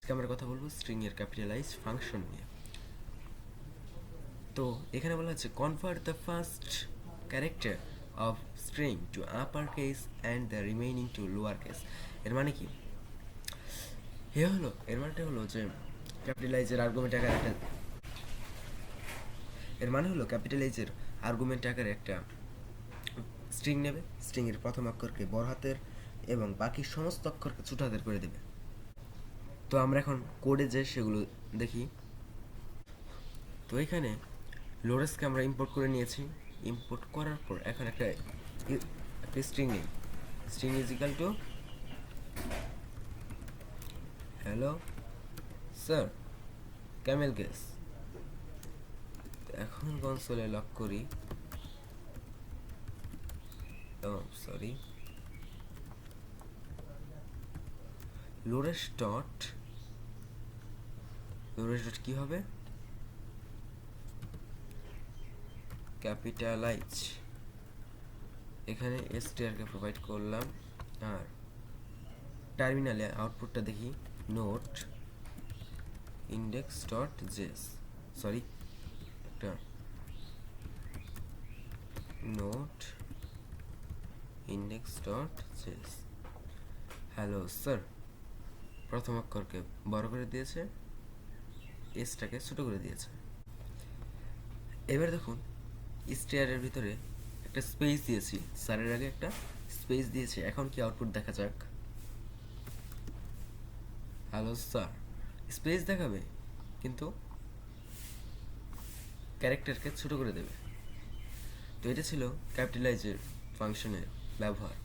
আজকে আমরা কথা বলবো স্ট্রিং এর ক্যাপিটালাইজ ফাংশন নিয়ে। তো এখানে বলা হচ্ছে convert the first character of string to upper case and the remaining to lower case. এর মানে কি? এর মানেটা হলো যে ক্যাপিটালাইজের আর্গুমেন্ট আকারে একটা ক্যাপিটালাইজের আর্গুমেন্ট আকারে একটা স্ট্রিং নেবে, স্ট্রিং এর প্রথম অক্ষরকে বড় হাতের এবং বাকি সমস্ত অক্ষরকে ছোট হাতের করে দেবে। তো আমরা এখন কোডে যে সেগুলো দেখি। তো এখানে লোডাসকে আমরা ইম্পোর্ট করে নিয়েছি। ইম্পোর্ট করার পর এখন একটা স্ট্রিং নেই। String is equal to hello sir Camel case. এখন কনসোলে লক করি, সরি, লোডাশ ডট কি হবে? ক্যাপিটালাইজ। এখানে str কে প্রোভাইড করলাম আর টার্মিনালে আউটপুটটা দেখি node index dot JS, sorry একটা node index dot JS. Hello sir প্রথম অক্ষরকে বড় করে দিয়েছে, এসটাকে ছোট করে দিয়েছে। এবার দেখুন str এর ভিতরে একটা স্পেস দিয়েছি, স্যারের আগে একটা স্পেস দিয়েছি। এখন কি আউটপুট দেখা যাক। হ্যালো স্যার স্পেস দেখাবে কিন্তু ক্যারেক্টারকে ছোট করে দেবে। তো এটা ছিল ক্যাপিটালাইজের ফাংশনের ব্যবহার।